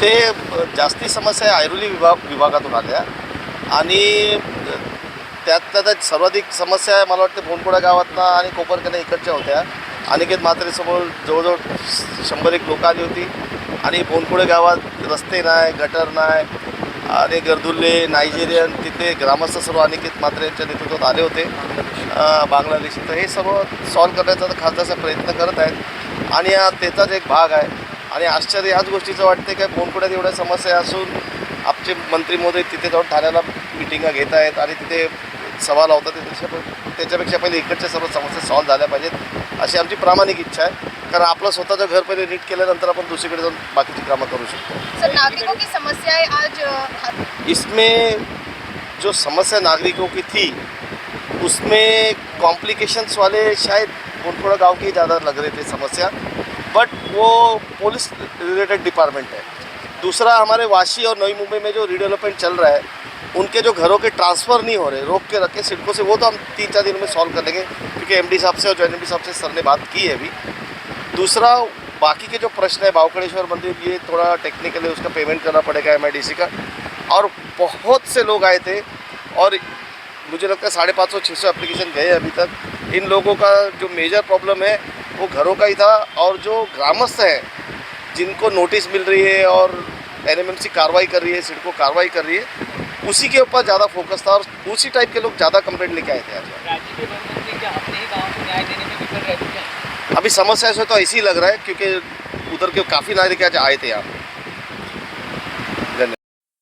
ते जास्ती समस्या ऐरोली विभागातून आल्या आणि त्यात सर्वाधिक समस्या मला वाटते भोनकोडा गावातनं आणि कोपरकने इकडच्या होत्या. अनिकेत म्हात्रेसमोर जवळजवळ 100 लोक आली होती आणि भोनकोडे गावात रस्ते नाही, गटर नाही आणि गर्दुल्ले नायजेरियन तिथे ग्रामस्थ सर्व अनिकेत म्हात्रे यांच्या नेतृत्वात आले होते बांगलादेशी. तर हे सर्व सॉल्व्ह करण्याचा खासदारचा प्रयत्न करत आहेत आणि त्याचाच एक भाग आहे. आणि आश्चर्य ह्याच गोष्टीचं वाटते की भोनकोड्यात एवढ्या समस्या असून आमचे मंत्री महोदय तिथे जाऊन ठाण्याला मिटिंगा घेत आहेत आणि तिथे सभा लावतात. त्याच्यापेक्षा पहिले इकडच्या सर्व समस्या सॉल्व्ह झाल्या पाहिजेत अशी आमची प्रामाणिक इच्छा आहे. कारण आपलं स्वतःचं घर पहिले नीट केल्यानंतर आपण दुसरीकडे जाऊन बाकीची कामं करू शकतो. सर, नागरिकों की समस्याएं आज इसमें जो समस्या नागरिकों की थी उसमें कॉम्प्लिकेशंस वाले शायद भोनकोड़ा गांव के ज़्यादा लग रहे थे समस्या, बट वो पुलिस रिलेटेड डिपार्टमेंट है. दूसरा हमारे वाशी और नई मुंबई में जो रीडेवलपमेंट चल रहा है उनके जो घरों के ट्रांसफ़र नहीं हो रहे, रोक के रखे सिडको से, वो तो हम 3-4 दिन में सॉल्व कर लेंगे क्योंकि एमडी साहब से और जॉइंट एमडी साहब से सर ने बात की है अभी. दूसरा बाकी के जो प्रश्न है भावकड़ेश्वर मंदिर, ये थोड़ा टेक्निकली उसका पेमेंट करना पड़ेगा MIDC का. और बहुत से लोग आए थे और मुझे लगता है 550-600 एप्लीकेशन गए अभी तक. इन लोगों का जो मेजर प्रॉब्लम है वो घरों का ही था और जो ग्रामस्थ हैं जिनको नोटिस मिल रही है और NMMC कार्रवाई कर रही है, सिडको कार्रवाई कर रही है, उसी के ऊपर ज़्यादा फोकस था और उसी टाइप के लोग ज़्यादा कंप्लेंट लेके आए थे आज. राज्य के वन मंत्री क्या अपने ही गाँव को न्याय देने में विफल रहते हैं? अभी समस्या से तो ऐसे ही लग रहा है क्योंकि उधर के काफ़ी नागरिक आज आए थे यहाँ. धन्यवाद.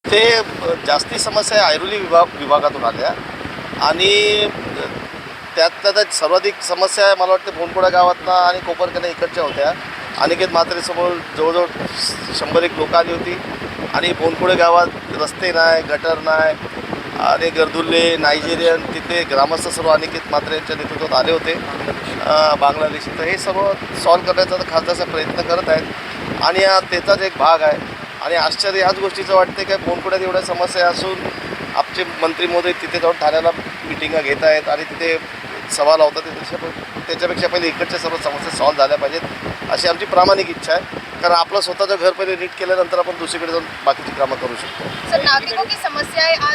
ते जास्ती समस्या ऐरोली विभागातून आल्या आणि त्यात सर्वाधिक समस्या मला वाटते भोनकोडा गावातनं आणि कोपरकने इकडच्या होत्या. अनिकेत म्हात्रेसमोर जवळजवळ 100 लोक आली होती आणि भोनकोडे गावात रस्ते नाही, गटर नाही आणि गर्दुल्ले नायजेरियन तिथे ग्रामस्थ सर्व अनिकेत म्हात्रे यांच्या नेतृत्वात आले होते बांगलादेशी. तर हे सर्व सॉल्व्ह करण्याचा खासदारचा प्रयत्न करत आहेत आणि त्याचाच एक भाग आहे. आणि आश्चर्य ह्याच गोष्टीचं वाटते की भोनकोड्यात एवढ्या समस्या असून आमचे मंत्री महोदय तिथे जाऊन ठाण्याला मिटिंगा घेत आहेत आणि तिथे सभा लावतात. त्याच्यापेक्षा पहिले इकडच्या सर्व समस्या सॉल्व्ह झाल्या पाहिजेत अशी आमची प्रामाणिक इच्छा आहे. कारण आपलं स्वतःचं घर पहिले नीट केल्यानंतर आपण दुसरीकडे जाऊन बाकीची कामं करू शकतो. सर, नागरिकों की समस्याएं आज